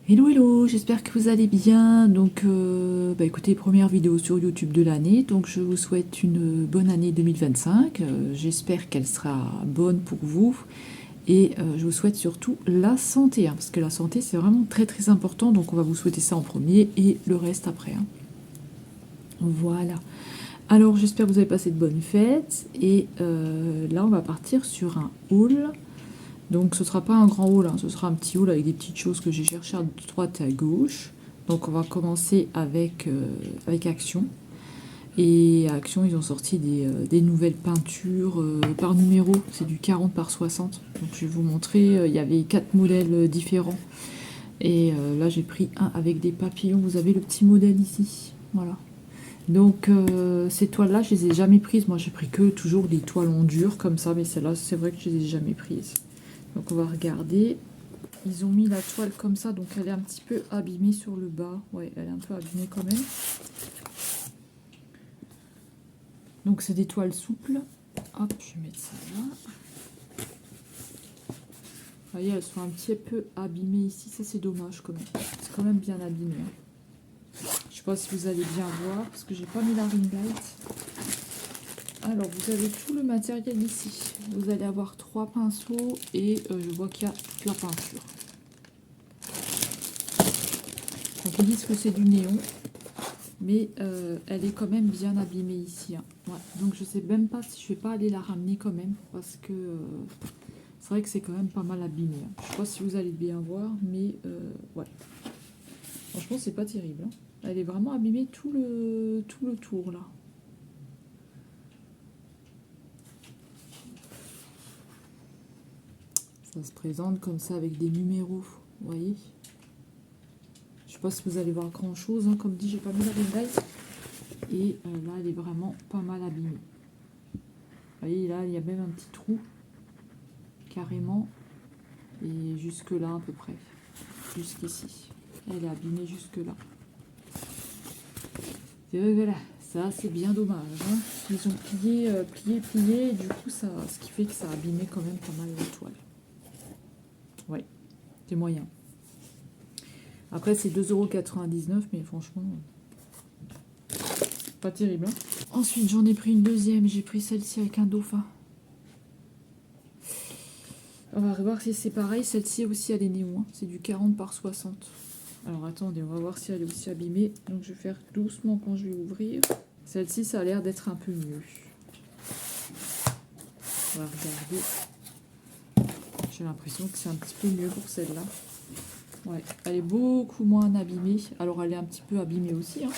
Hello hello, j'espère que vous allez bien. Donc écoutez, première vidéo sur YouTube de l'année, donc je vous souhaite une bonne année 2025. J'espère qu'elle sera bonne pour vous et je vous souhaite surtout la santé, hein, parce que la santé c'est vraiment très très important, donc on va vous souhaiter ça en premier et le reste après, hein. Voilà. Alors j'espère que vous avez passé de bonnes fêtes et là on va partir sur un haul. Donc ce sera pas un grand haul, hein, ce sera un petit haul avec des petites choses que j'ai cherchées à droite et à gauche. Donc on va commencer avec Action. Et à Action, ils ont sorti des nouvelles peintures par numéro. C'est du 40 par 60. Donc je vais vous montrer, il y avait 4 modèles différents. Et là j'ai pris un avec des papillons. Vous avez le petit modèle ici. Voilà. Donc ces toiles-là, je les ai jamais prises. Moi j'ai pris que toujours des toiles en dur comme ça. Mais celles-là, c'est vrai que je les ai jamais prises. Donc on va regarder. Ils ont mis la toile comme ça, donc elle est un petit peu abîmée sur le bas. Ouais, elle est un peu abîmée quand même. Donc c'est des toiles souples. Hop, je vais mettre ça là. Vous voyez, elles sont un petit peu abîmées ici. Ça c'est dommage quand même. C'est quand même bien abîmé, hein. Je sais pas si vous allez bien voir, parce que j'ai pas mis la ring light. Alors vous avez tout le matériel ici. Vous allez avoir 3 pinceaux et je vois qu'il y a toute la peinture. Donc ils disent que c'est du néon, mais elle est quand même bien abîmée ici, hein. Ouais. Donc je sais même pas si je vais pas aller la ramener quand même, parce que c'est vrai que c'est quand même pas mal abîmé, hein. Je sais pas si vous allez bien voir, mais ouais. Franchement c'est pas terrible, hein. Elle est vraiment abîmée tout le tour là. Ça se présente comme ça avec des numéros, vous voyez. Je sais pas si vous allez voir grand chose, hein. Comme dit, j'ai pas mis la ring light. Et là elle est vraiment pas mal abîmée. Vous voyez, là il y a même un petit trou carrément, et jusque là à peu près, jusqu'ici. Elle est abîmée jusque là. Et voilà, ça c'est bien dommage, hein. Ils ont plié, et du coup ça, ce qui fait que ça a abîmé quand même pas mal la toile. Ouais, c'est moyen. Après c'est 2,99 €, mais franchement, pas terrible, hein. Ensuite j'en ai pris une deuxième, j'ai pris celle-ci avec un dauphin. On va voir si c'est pareil, celle-ci aussi elle est néon, hein. C'est du 40 par 60. Alors attendez, on va voir si elle est aussi abîmée. Donc je vais faire doucement quand je vais ouvrir. Celle-ci, ça a l'air d'être un peu mieux. On va regarder. J'ai l'impression que c'est un petit peu mieux pour celle-là. Ouais, elle est beaucoup moins abîmée. Alors elle est un petit peu abîmée aussi, hein,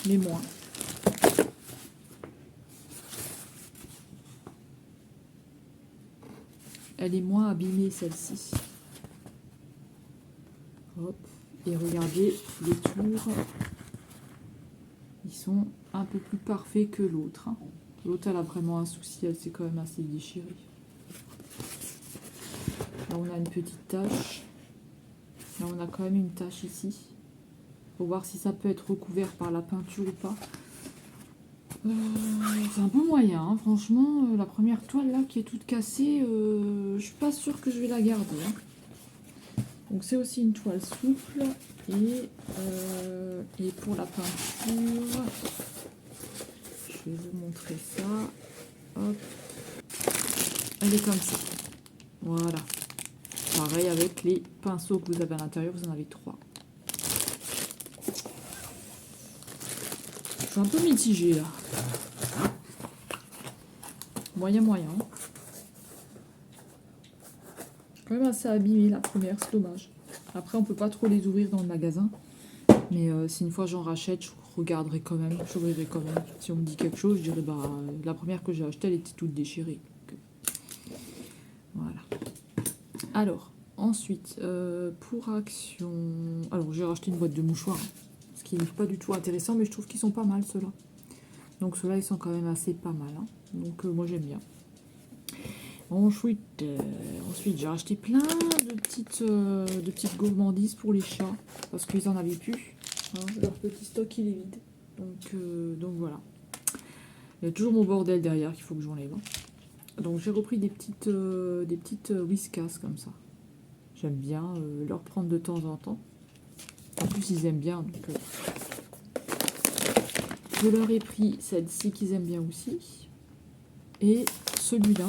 mais moins. Elle est moins abîmée celle-ci. Hop. Et regardez, les tours, ils sont un peu plus parfaits que l'autre, hein. L'autre, elle a vraiment un souci, elle s'est quand même assez déchirée. Là, on a une petite tache. Là, on a quand même une tache ici. Pour voir si ça peut être recouvert par la peinture ou pas. C'est un peu moyen, hein. Franchement. La première toile là qui est toute cassée, je suis pas sûre que je vais la garder, hein. Donc c'est aussi une toile souple. Et pour la peinture, je vais vous montrer ça. Hop. Elle est comme ça. Voilà. Pareil avec les pinceaux que vous avez à l'intérieur, vous en avez 3. Je suis un peu mitigée là. Moyen. Quand même assez abîmée la première, c'est dommage. Après on peut pas trop les ouvrir dans le magasin. Mais si une fois j'en rachète, je regarderai quand même, j'ouvrirai quand même. Si on me dit quelque chose, je dirais bah la première que j'ai achetée, elle était toute déchirée. Donc, voilà. Alors, ensuite, pour Action... Alors j'ai racheté une boîte de mouchoirs, hein, ce qui n'est pas du tout intéressant, mais je trouve qu'ils sont pas mal ceux-là. Donc ceux-là, ils sont quand même assez pas mal, hein. Donc moi j'aime bien. Ensuite j'ai racheté plein de petites gourmandises pour les chats, parce qu'ils en avaient plus. Hein, leur petit stock il est vide. Donc voilà. Il y a toujours mon bordel derrière qu'il faut que j'enlève, hein. Donc j'ai repris des petites Whiskas comme ça. J'aime bien leur prendre de temps en temps. En plus, ils aiment bien. Donc, je leur ai pris celle-ci qu'ils aiment bien aussi. Et celui-là,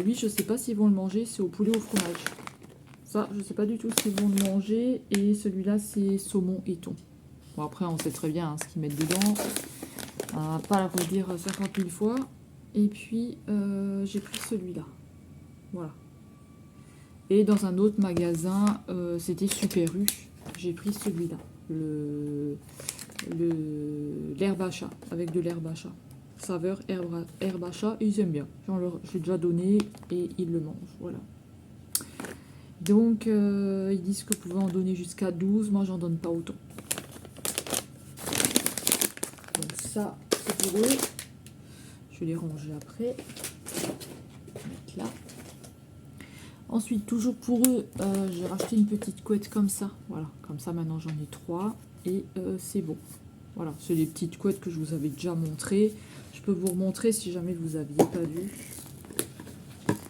lui, je sais pas s'ils vont le manger. C'est au poulet au fromage. Ça, je sais pas du tout s'ils vont le manger. Et celui-là, c'est saumon et thon. Bon, après, on sait très bien hein, ce qu'ils mettent dedans. On va pas le redire 50 000 fois. Et puis, j'ai pris celui-là. Voilà. Et dans un autre magasin, c'était Super U. J'ai pris celui-là. L'herbe à chat. Avec de l'herbe à chat. Saveur herbe à chat. Ils aiment bien. J'ai déjà donné et ils le mangent. Voilà. Donc, ils disent que vous pouvez en donner jusqu'à 12. Moi, j'en donne pas autant. Donc ça, c'est pour eux. Je vais les ranger après. Mettre là. Ensuite, toujours pour eux, j'ai racheté une petite couette comme ça. Voilà, comme ça maintenant j'en ai 3 et c'est bon. Voilà, c'est des petites couettes que je vous avais déjà montrées. Je peux vous remontrer si jamais vous n'aviez pas vu.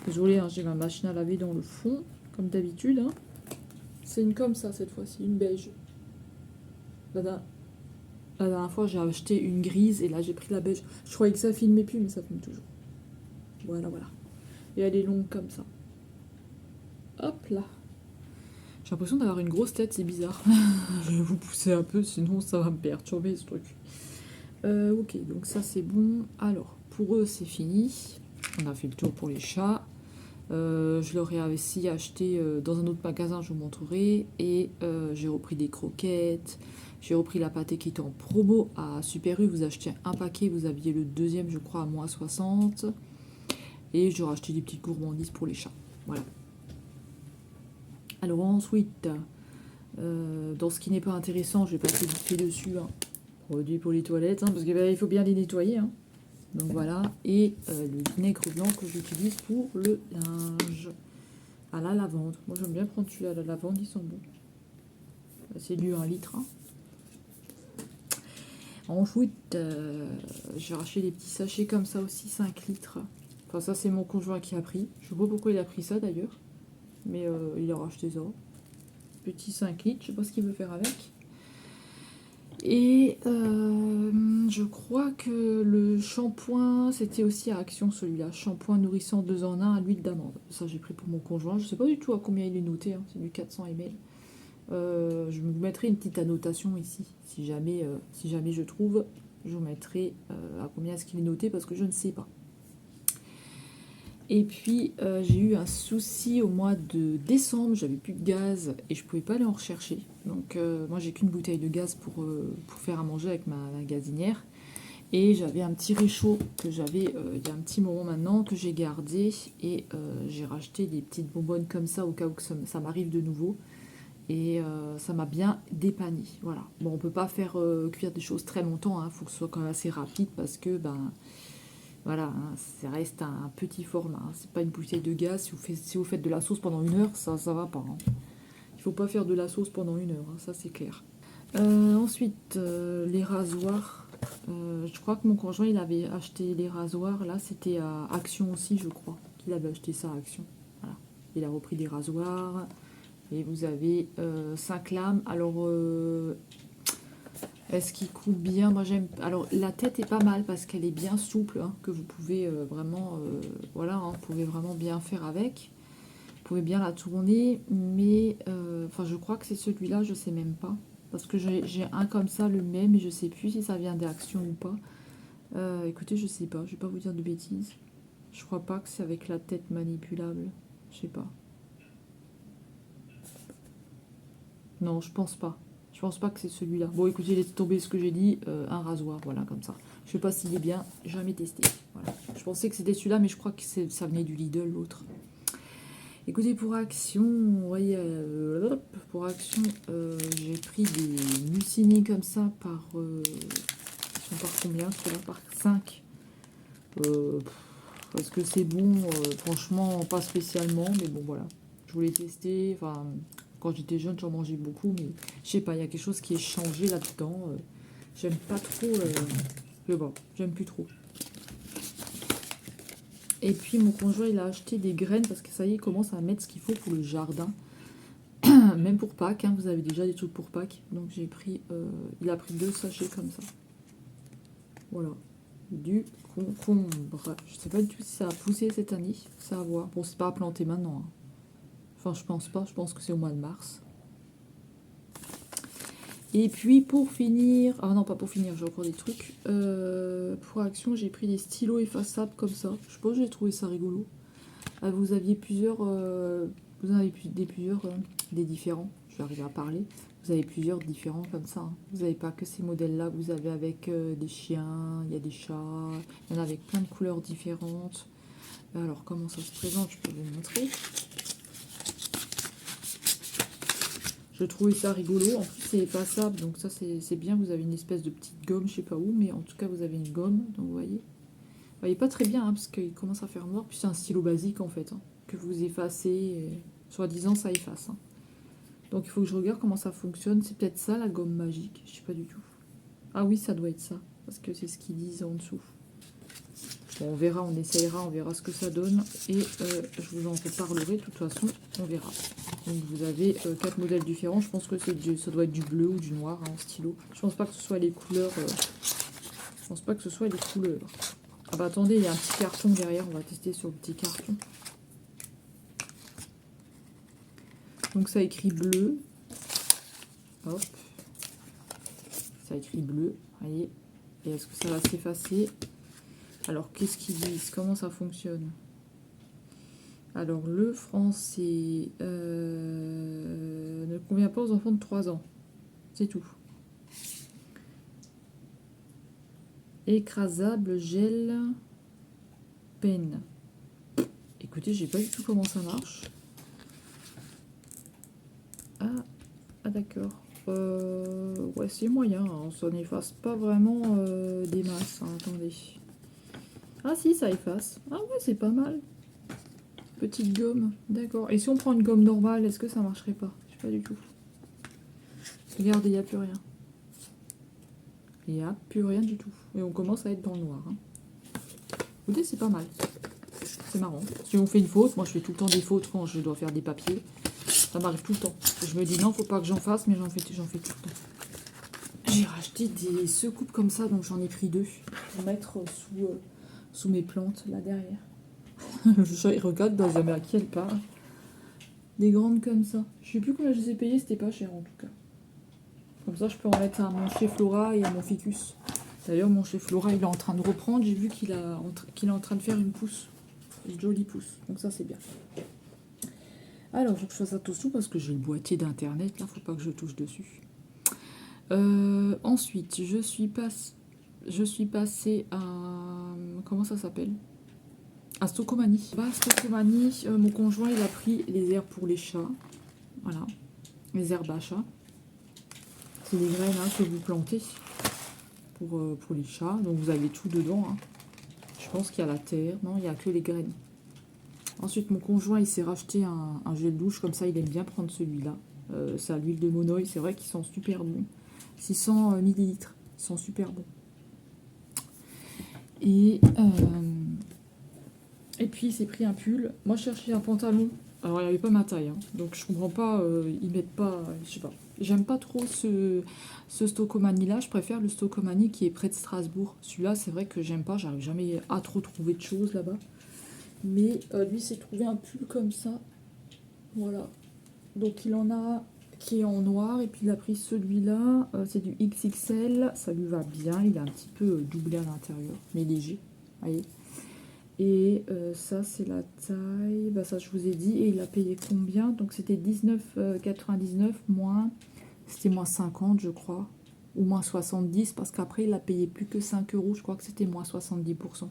Désolée, hein, j'ai ma machine à laver dans le fond, comme d'habitude. Hein. C'est une comme ça cette fois-ci, une beige. La dernière fois, j'ai acheté une grise et là j'ai pris la beige. Je croyais que ça filmait plus, mais ça filme toujours. Voilà, voilà. Et elle est longue comme ça. Hop là. J'ai l'impression d'avoir une grosse tête, c'est bizarre. Je vais vous pousser un peu, sinon ça va me perturber ce truc. Ok, donc ça c'est bon. Alors, pour eux c'est fini. On a fait le tour pour les chats. Je leur ai aussi acheté dans un autre magasin, je vous montrerai. Et j'ai repris des croquettes. J'ai repris la pâtée qui était en promo à Super U. Vous achetez un paquet, vous aviez le deuxième, je crois, à moins 60. Et j'ai racheté des petites gourmandises pour les chats. Voilà. Alors ensuite, dans ce qui n'est pas intéressant, je vais passer vite fait dessus. Hein. Produit pour les toilettes, hein, parce qu'il faut bien les nettoyer. Hein. Donc voilà. Et le vinaigre blanc que j'utilise pour le linge. À la lavande. Moi j'aime bien prendre celui-là à la lavande, ils sont bons. C'est du 1 litre. Hein. Ensuite, j'ai racheté des petits sachets comme ça aussi, 5 litres. Enfin ça c'est mon conjoint qui a pris. Je sais pas pourquoi il a pris ça d'ailleurs. Mais il a racheté ça. Petit 5 litres, je sais pas ce qu'il veut faire avec. Et je crois que le shampoing, c'était aussi à Action celui-là. Shampoing nourrissant 2 en 1 à l'huile d'amande. Ça j'ai pris pour mon conjoint. Je sais pas du tout à combien il est noté. Hein. C'est du 400 ml. Je vous mettrai une petite annotation ici. Si jamais je trouve, je vous mettrai à combien est-ce qu'il est noté parce que je ne sais pas. Et puis j'ai eu un souci au mois de décembre, j'avais plus de gaz et je pouvais pas aller en rechercher. Donc moi j'ai qu'une bouteille de gaz pour faire à manger avec ma gazinière. Et j'avais un petit réchaud que j'avais il y a un petit moment maintenant que j'ai gardé. Et j'ai racheté des petites bonbonnes comme ça au cas où que ça m'arrive de nouveau. Et ça m'a bien dépanné. Voilà. Bon, on peut pas faire cuire des choses très longtemps, hein. Faut que ce soit quand même assez rapide parce que voilà, hein, ça reste un petit format. Hein. C'est pas une bouteille de gaz. Si vous faites de la sauce pendant 1 heure, ça va pas. Hein. Il faut pas faire de la sauce pendant 1 heure, hein, ça c'est clair. Ensuite, les rasoirs. Je crois que mon conjoint il avait acheté les rasoirs. Là, c'était à Action aussi, je crois, qu'il avait acheté ça à Action. Voilà. Il a repris des rasoirs. Et vous avez 5 lames. Alors, est-ce qu'il coule bien? Moi j'aime. Alors la tête est pas mal parce qu'elle est bien souple, hein, que vous pouvez vraiment, voilà, hein, vous pouvez vraiment bien faire avec. Vous pouvez bien la tourner, mais enfin je crois que c'est celui-là, je sais même pas, parce que j'ai un comme ça le même, et je sais plus si ça vient d'Action ou pas. Écoutez, je sais pas, je vais pas vous dire de bêtises. Je crois pas que c'est avec la tête manipulable, je sais pas. Non, je pense pas. Je pense pas que c'est celui-là. Bon, écoutez, laissez tomber ce que j'ai dit. Un rasoir, voilà, comme ça. Je sais pas s'il est bien. Jamais testé. Voilà. Je pensais que c'était celui-là, mais je crois que ça venait du Lidl, l'autre. Écoutez, pour Action, vous voyez, pour Action, j'ai pris des mucini comme ça par... ils sont par combien? Ceux-là par 5. Est-ce que c'est bon? Franchement, pas spécialement, mais bon, voilà. Je voulais tester, enfin... Quand j'étais jeune, j'en mangeais beaucoup, mais je sais pas, il y a quelque chose qui est changé là-dedans. J'aime pas trop. Mais bon, j'aime plus trop. Et puis mon conjoint il a acheté des graines parce que ça y est, il commence à mettre ce qu'il faut pour le jardin. Même pour Pâques, hein, vous avez déjà des trucs pour Pâques. Donc j'ai pris, il a pris 2 sachets comme ça. Voilà, du concombre. Je sais pas du tout si ça a poussé cette année, ça à voir. Bon, c'est pas à planter maintenant, hein. Enfin, je pense pas, je pense que c'est au mois de mars. Et puis pour finir, ah non pas pour finir, j'ai encore des trucs. Pour Action, j'ai pris des stylos effaçables comme ça. Je pense que j'ai trouvé ça rigolo. Ah, vous aviez plusieurs, vous en avez plusieurs, des différents. Je vais arriver à parler. Vous avez plusieurs différents comme ça, hein. Vous n'avez pas que ces modèles-là. Vous avez avec des chiens, il y a des chats, il y en a avec plein de couleurs différentes. Alors comment ça se présente, je peux vous montrer. Je trouvais ça rigolo. En plus, c'est effaçable, donc ça, c'est bien. Vous avez une espèce de petite gomme, je sais pas où, mais en tout cas, vous avez une gomme. Donc, vous voyez. Vous voyez pas très bien, hein, parce qu'il commence à faire noir. Puis, c'est un stylo basique, en fait, hein, que vous effacez. Soi-disant, ça efface, hein. Donc, il faut que je regarde comment ça fonctionne. C'est peut-être ça, la gomme magique. Je sais pas du tout. Ah oui, ça doit être ça, parce que c'est ce qu'ils disent en dessous. Bon, on verra, on essayera, on verra ce que ça donne. Et je vous en reparlerai, de toute façon, on verra. Donc vous avez 4 modèles différents. Je pense que ça doit être du bleu ou du noir, hein, en stylo. Je pense pas que ce soit les couleurs. Je pense pas que ce soit les couleurs. Ah bah attendez, il y a un petit carton derrière. On va tester sur le petit carton. Donc ça écrit bleu. Hop. Ça écrit bleu. Voyez. Et est-ce que ça va s'effacer? Alors qu'est-ce qu'ils disent? Comment ça fonctionne? Alors, le français ne convient pas aux enfants de 3 ans. C'est tout. Écrasable, gel, peine. Écoutez, j'ai pas du tout comment ça marche. Ah d'accord. Ouais, c'est moyen, hein. Ça n'efface pas vraiment des masses, hein. Attendez. Ah si, ça efface. Ah ouais, c'est pas mal. Petite gomme, d'accord. Et si on prend une gomme normale, est-ce que ça marcherait pas? Je sais pas du tout. Regardez, il n'y a plus rien. Il n'y a plus rien du tout. Et on commence à être dans le noir, hein. Écoutez, c'est pas mal. C'est marrant. Si on fait une faute, moi je fais tout le temps des fautes quand je dois faire des papiers. Ça m'arrive tout le temps. Je me dis non, faut pas que j'en fasse, mais j'en fais tout le temps. J'ai racheté des secoupes comme ça, donc j'en ai pris 2 pour mettre sous mes plantes, là derrière. Le chat il regarde, dans jamais à qui elle parle. Des grandes comme ça. Je sais plus combien je les ai payées, c'était pas cher en tout cas. Comme ça, je peux en mettre à mon chez Flora et à mon ficus. D'ailleurs, mon chez Flora, il est en train de reprendre. J'ai vu qu'il est en train de faire une pousse. Une jolie pousse. Donc ça, c'est bien. Alors, il faut que je fasse attention parce que j'ai le boîtier d'internet. Là, faut pas que je touche dessus. Ensuite, je suis passée à... Comment ça s'appelle? À Stocomanie. À Stocomanie, mon conjoint, il a pris les herbes pour les chats. Voilà. Les herbes à chat. C'est des graines, hein, que vous plantez pour les chats. Donc, vous avez tout dedans, hein. Je pense qu'il y a la terre. Non, il n'y a que les graines. Ensuite, mon conjoint, il s'est racheté un gel douche. Comme ça, il aime bien prendre celui-là. C'est à l'huile de monoï. C'est vrai qu'ils sont super bons. 600 millilitres. Ils sont super bons. Et puis, il s'est pris un pull. Moi, je cherchais un pantalon. Alors, il n'y avait pas ma taille, hein. Donc, je comprends pas. Ils mettent pas... Je sais pas. J'aime pas trop ce Stocomanie-là. Je préfère le Stocomanie qui est près de Strasbourg. Celui-là, c'est vrai que j'aime pas. J'arrive jamais à trop trouver de choses là-bas. Mais lui s'est trouvé un pull comme ça. Voilà. Donc il en a qui est en noir. Et puis il a pris celui-là. C'est du XXL. Ça lui va bien. Il est un petit peu doublé à l'intérieur. Mais léger. Voyez. Et ça c'est la taille. Bah ça je vous ai dit. Et il a payé combien? Donc c'était 19,99 moins. C'était moins 50 je crois. Ou moins 70. Parce qu'après il a payé plus que 5 euros. Je crois que c'était moins 70%.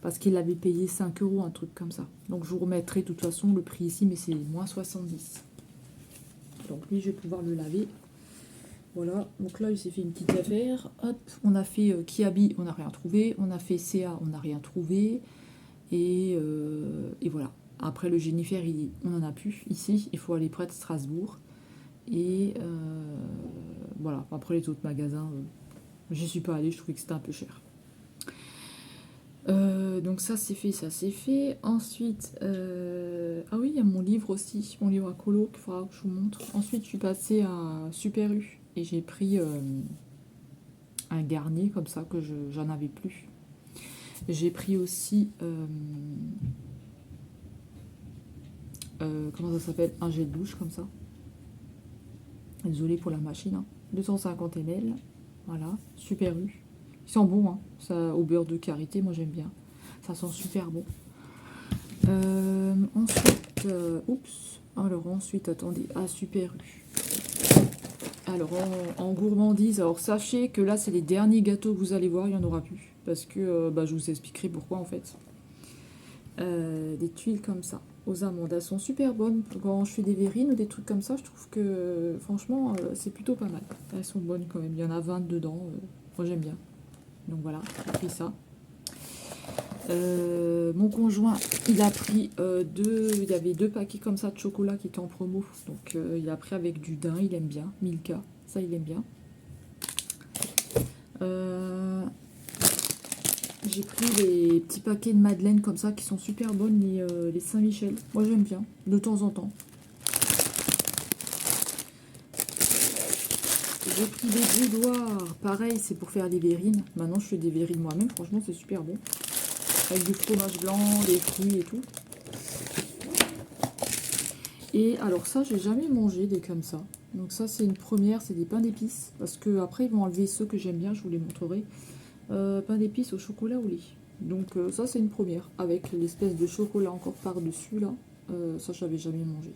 Parce qu'il avait payé 5 euros, un truc comme ça. Donc je vous remettrai de toute façon le prix ici, mais c'est moins 70. Donc lui, je vais pouvoir le laver. Voilà, donc là, il s'est fait une petite affaire. Hop, on a fait Kiabi, on n'a rien trouvé. On a fait CA, on n'a rien trouvé. Et voilà. Après le Jennifer, on n'en a plus ici. Il faut aller près de Strasbourg. Et voilà, après les autres magasins, j'y suis pas allée, je trouvais que c'était un peu cher. Donc ça c'est fait, ça c'est fait. Ensuite, ah oui, il y a mon livre aussi, mon livre à colo qu'il faudra que je vous montre. Ensuite, je suis passée à Super U et j'ai pris un Garnier comme ça que j'en avais plus. J'ai pris aussi, comment ça s'appelle, un gel douche comme ça. Désolée pour la machine, hein. 250 ml, voilà, Super U. Ils sont bons, hein. Ça, au beurre de karité, moi j'aime bien. Ça sent super bon. Ensuite, oups, alors ensuite, attendez, Super U. Alors en gourmandise, alors sachez que là c'est les derniers gâteaux que vous allez voir, il n'y en aura plus. Parce que je vous expliquerai pourquoi en fait. Des tuiles comme ça, aux amandes, elles sont super bonnes. Quand je fais des verrines ou des trucs comme ça, je trouve que franchement c'est plutôt pas mal. Elles sont bonnes quand même, il y en a 20 dedans, moi j'aime bien. Donc voilà, j'ai pris ça. Mon conjoint, il a pris il y avait 2 paquets comme ça de chocolat qui étaient en promo. Donc il a pris avec du daim, il aime bien. Milka, ça il aime bien. J'ai pris les petits paquets de madeleine comme ça qui sont super bonnes, les Saint-Michel. Moi j'aime bien, de temps en temps. J'ai pris des boudoirs, pareil, c'est pour faire des verrines. Maintenant je fais des verrines moi-même, franchement c'est super bon. Avec du fromage blanc, des fruits et tout. Et alors ça, j'ai jamais mangé des comme ça. Donc ça, c'est une première, c'est des pains d'épices. Parce que après, ils vont enlever ceux que j'aime bien, je vous les montrerai. Pain d'épices au chocolat au lait. Donc ça, c'est une première. Avec l'espèce de chocolat encore par-dessus, là. Ça, j'avais jamais mangé.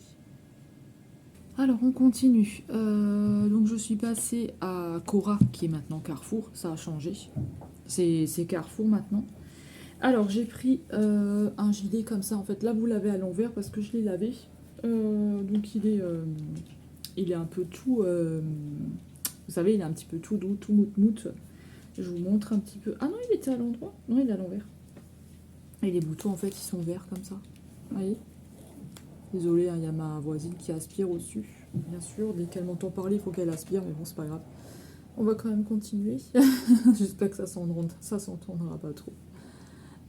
Alors, on continue. Donc je suis passée à Cora, qui est maintenant Carrefour. Ça a changé. C'est Carrefour maintenant. Alors, j'ai pris un gilet comme ça. En fait, là, vous l'avez à l'envers parce que je l'ai lavé. Donc, il est un peu tout... vous savez, il est un petit peu tout doux, tout mout-mout. Je vous montre un petit peu... Ah non, il était à l'endroit. Non, il est à l'envers. Et les boutons, en fait, ils sont verts comme ça. Vous voyez? Désolée, hein, il y a ma voisine qui aspire au-dessus. Bien sûr, dès qu'elle m'entend parler, il faut qu'elle aspire. Mais bon, c'est pas grave. On va quand même continuer. J'espère que ça s'entendra pas trop.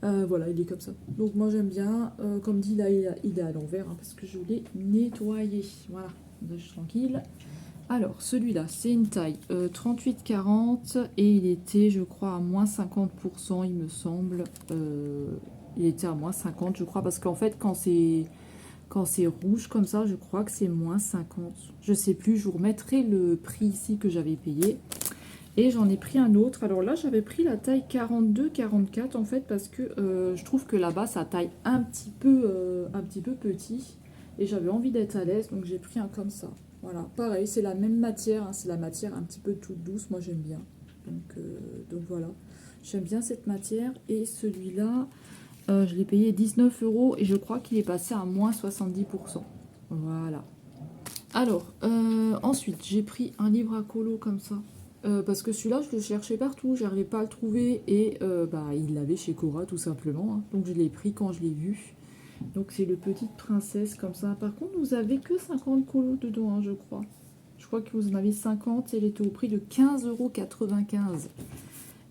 Voilà, il est comme ça. Donc moi j'aime bien. Comme dit là, il est à l'envers hein, parce que je l'ai nettoyé. Voilà, je suis tranquille. Alors celui-là, c'est une taille 38-40 et il était, je crois, à moins 50%, il me semble. Il était à moins 50, je crois, parce qu'en fait, quand c'est rouge comme ça, je crois que c'est moins 50. Je sais plus, je vous remettrai le prix ici que j'avais payé. Et j'en ai pris un autre. Alors là, j'avais pris la taille 42-44 en fait parce que je trouve que là-bas, ça taille un petit peu petit. Et j'avais envie d'être à l'aise, donc j'ai pris un comme ça. Voilà, pareil, c'est la même matière, hein, c'est la matière un petit peu toute douce, moi j'aime bien. Donc voilà, j'aime bien cette matière. Et celui-là, je l'ai payé 19 € et je crois qu'il est passé à moins 70%. Voilà. Alors, ensuite, j'ai pris un livre à colo comme ça. Parce que celui-là, je le cherchais partout, j'arrivais pas à le trouver et il l'avait chez Cora tout simplement. Hein. Donc je l'ai pris quand je l'ai vu. Donc c'est le Petite Princesse comme ça. Par contre, vous avez que 50 colos dedans, hein, je crois. Je crois que vous en avez 50 et elle était au prix de 15,95 €.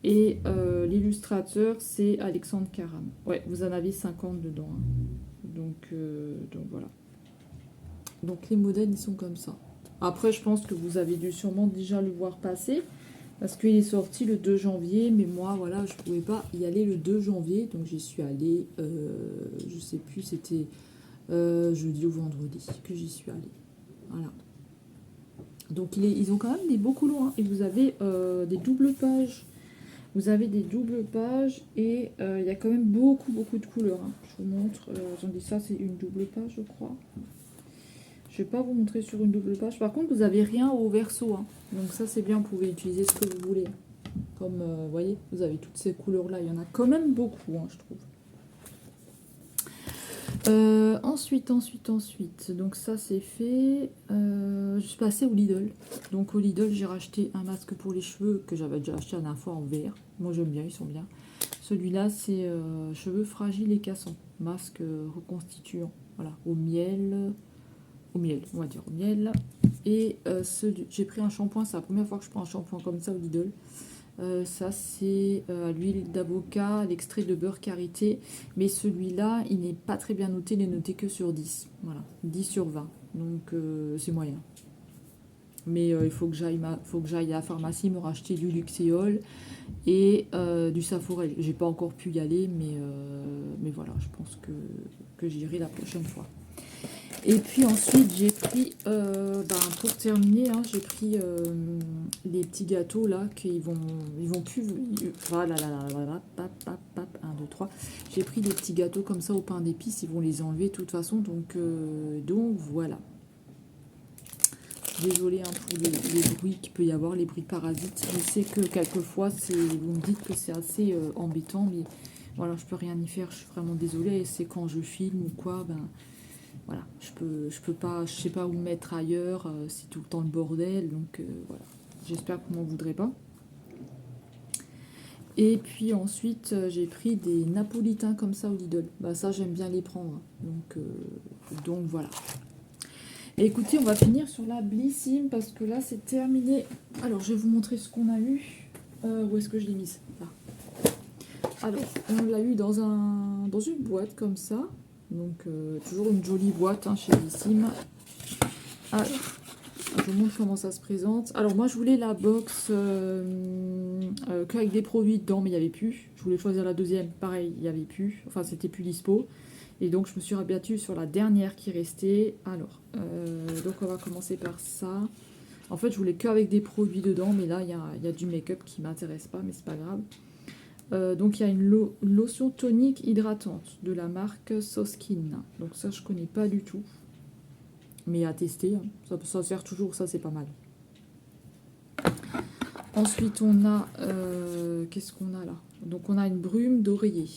Et l'illustrateur, c'est Alexandre Caram. Ouais, vous en avez 50 dedans. Hein. Donc voilà. Donc les modèles, ils sont comme ça. Après, je pense que vous avez dû sûrement déjà le voir passer. Parce qu'il est sorti le 2 janvier. Mais moi, voilà, je ne pouvais pas y aller le 2 janvier. Donc j'y suis allée, je sais plus, c'était jeudi ou vendredi que j'y suis allée. Voilà. Donc ils ont quand même des beaux couleurs. Hein. Et vous avez des doubles pages. Vous avez des doubles pages et il y a quand même beaucoup de couleurs. Hein. Je vous montre. Attendez, ça c'est une double page, je crois. Je vais pas vous montrer sur une double page. Par contre, vous n'avez rien au verso. Hein. Donc ça, c'est bien. Vous pouvez utiliser ce que vous voulez. Comme, vous voyez, vous avez toutes ces couleurs-là. Il y en a quand même beaucoup, hein, je trouve. Ensuite. Donc ça, c'est fait. Je suis passée au Lidl. Donc au Lidl, j'ai racheté un masque pour les cheveux que j'avais déjà acheté la dernière fois en vert. Moi, j'aime bien. Ils sont bien. Celui-là, c'est cheveux fragiles et cassants. Masque reconstituant. Voilà, au miel, on va dire au miel. Et j'ai pris un shampoing, c'est la première fois que je prends un shampoing comme ça au Lidl. Ça, c'est à l'huile d'avocat, l'extrait de beurre karité. Mais celui-là, il n'est pas très bien noté, il n'est noté que sur 10. Voilà, 10 sur 20. Donc, c'est moyen. Mais il faut que j'aille à la pharmacie me racheter du Luxéol et du Saforel. J'ai pas encore pu y aller, mais voilà, je pense que j'irai la prochaine fois. Et puis ensuite, j'ai pris, pour terminer, hein, j'ai pris les petits gâteaux là, ils vont plus. Voilà, voilà, pap, pap, pap, 1, 2, 3. J'ai pris des petits gâteaux comme ça au pain d'épices, ils vont les enlever de toute façon, donc voilà. Désolée hein, pour les bruits qu'il peut y avoir, les bruits de parasites. Je sais que quelquefois, vous me dites que c'est assez embêtant, mais voilà, je peux rien y faire, je suis vraiment désolée. Et c'est quand je filme ou quoi, ben voilà, je peux pas, je sais pas où me mettre ailleurs, c'est tout le temps le bordel, donc voilà. J'espère que vous m'en voudrez pas. Et puis ensuite, j'ai pris des napolitains comme ça au Lidl. Bah ça, j'aime bien les prendre, donc voilà. Et écoutez, on va finir sur la Blissim parce que là, c'est terminé. Alors, je vais vous montrer ce qu'on a eu. Où est-ce que je l'ai mise? Là. Alors, on l'a eu dans une boîte comme ça. Donc, toujours une jolie boîte hein, chez Blissim. Alors, je vous montre comment ça se présente. Alors, moi, je voulais la box qu'avec des produits dedans, mais il n'y avait plus. Je voulais choisir la deuxième. Pareil, il n'y avait plus. Enfin, c'était plus dispo. Et donc, je me suis rabattue sur la dernière qui restait. Alors, donc on va commencer par ça. En fait, je voulais qu'avec des produits dedans, mais là, il y a du make-up qui m'intéresse pas, mais c'est pas grave. Donc, il y a une lotion tonique hydratante de la marque Soskin. Donc ça, je connais pas du tout. Mais à tester, hein. Ça sert toujours, ça, c'est pas mal. Ensuite, on a... qu'est-ce qu'on a là? Donc, on a une brume d'oreiller.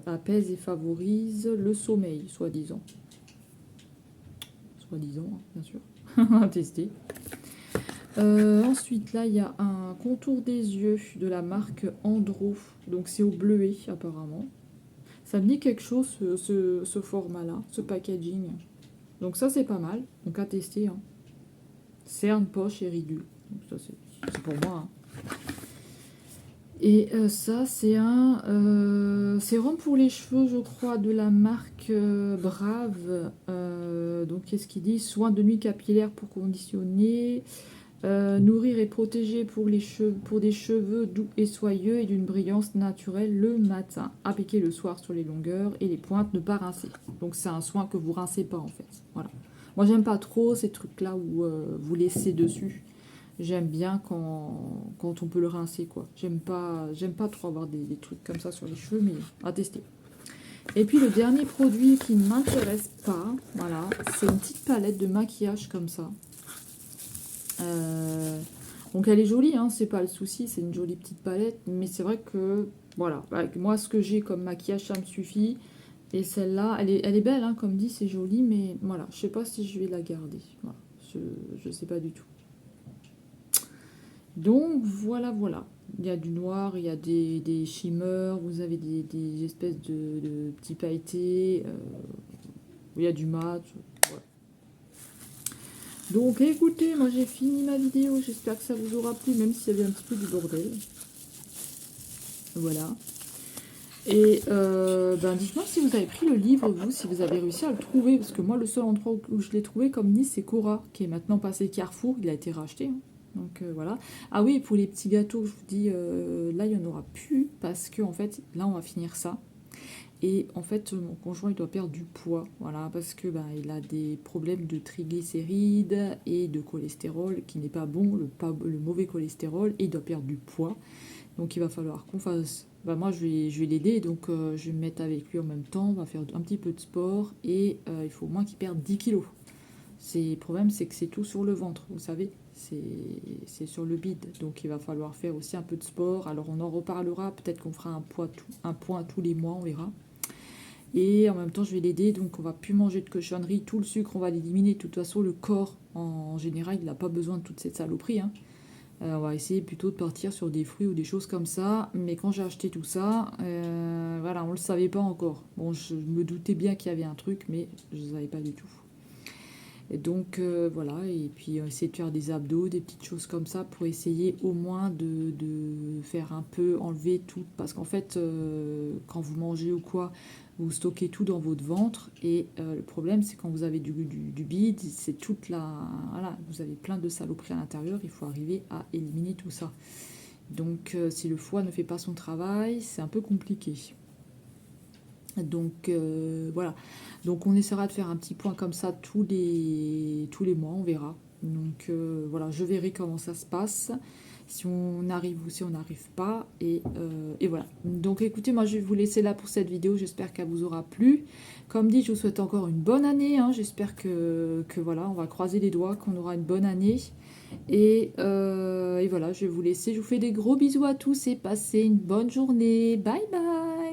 Apaise et favorise le sommeil, soi-disant. Soi-disant, hein, bien sûr. À tester. Ensuite, là, il y a un contour des yeux de la marque Andro. Donc, c'est au bleuet, apparemment. Ça me dit quelque chose, ce format-là, ce packaging. Donc, ça, c'est pas mal. Donc, à tester. Hein. Cerne, poche et ridule. Donc, ça, c'est pour moi. Hein. Et ça, c'est un sérum pour les cheveux, je crois, de la marque Brave. Donc, qu'est-ce qu'il dit? Soin de nuit capillaire pour conditionner, nourrir et protéger pour des cheveux doux et soyeux et d'une brillance naturelle le matin. Appliquer le soir sur les longueurs et les pointes, ne pas rincer. Donc, c'est un soin que vous rincez pas, en fait. Voilà. Moi, j'aime pas trop ces trucs-là où vous laissez dessus. J'aime bien quand on peut le rincer, quoi. J'aime pas trop avoir des trucs comme ça sur les cheveux, mais à tester. Et puis le dernier produit qui ne m'intéresse pas, voilà, c'est une petite palette de maquillage comme ça. Donc elle est jolie, hein, c'est pas le souci, c'est une jolie petite palette, mais c'est vrai que, voilà, avec moi ce que j'ai comme maquillage, ça me suffit. Et celle-là, elle est belle, hein, comme dit, c'est joli, mais voilà, je sais pas si je vais la garder. Voilà, je sais pas du tout. Donc voilà. Il y a du noir, il y a des shimmers, vous avez des espèces de petits pailletés, il y a du mat. Voilà. Donc écoutez, moi j'ai fini ma vidéo, j'espère que ça vous aura plu, même s'il y avait un petit peu du bordel. Voilà. Et dites-moi si vous avez pris le livre, vous, si vous avez réussi à le trouver, parce que moi le seul endroit où je l'ai trouvé, comme dit, c'est Cora, qui est maintenant passé Carrefour, il a été racheté. Hein. Donc voilà. Ah oui, pour les petits gâteaux, je vous dis, là il n'y en aura plus, parce que en fait, là on va finir ça. Et en fait, mon conjoint, il doit perdre du poids, voilà, parce que il a des problèmes de triglycérides et de cholestérol, qui n'est pas bon, le mauvais cholestérol, et il doit perdre du poids. Donc il va falloir qu'on fasse... moi, je vais l'aider, donc je vais me mettre avec lui en même temps, on va faire un petit peu de sport, et il faut au moins qu'il perde 10 kilos. Le problème, c'est que c'est tout sur le ventre, vous savez, c'est sur le bide, donc il va falloir faire aussi un peu de sport. Alors on en reparlera, peut-être qu'on fera un point tous les mois, on verra. Et en même temps, je vais l'aider, donc on va plus manger de cochonneries, tout le sucre, on va l'éliminer. De toute façon, le corps, en général, il n'a pas besoin de toute cette saloperie. Hein. On va essayer plutôt de partir sur des fruits ou des choses comme ça. Mais quand j'ai acheté tout ça, voilà, on ne le savait pas encore. Bon, je me doutais bien qu'il y avait un truc, mais je ne savais pas du tout. Et donc voilà, et puis essayer de faire des abdos, des petites choses comme ça pour essayer au moins de faire un peu enlever tout. Parce qu'en fait, quand vous mangez ou quoi, vous stockez tout dans votre ventre. Et le problème, c'est quand vous avez du bide, c'est toute la... Voilà, vous avez plein de saloperies à l'intérieur, il faut arriver à éliminer tout ça. Donc si le foie ne fait pas son travail, c'est un peu compliqué. Donc voilà, donc on essaiera de faire un petit point comme ça tous les mois, on verra. Donc voilà, je verrai comment ça se passe, si on arrive ou si on n'arrive pas, et voilà. Donc écoutez, moi je vais vous laisser là pour cette vidéo, j'espère qu'elle vous aura plu. Comme dit, je vous souhaite encore une bonne année, hein. J'espère que voilà, on va croiser les doigts, qu'on aura une bonne année. Et voilà, je vais vous laisser, je vous fais des gros bisous à tous et passez une bonne journée, bye bye.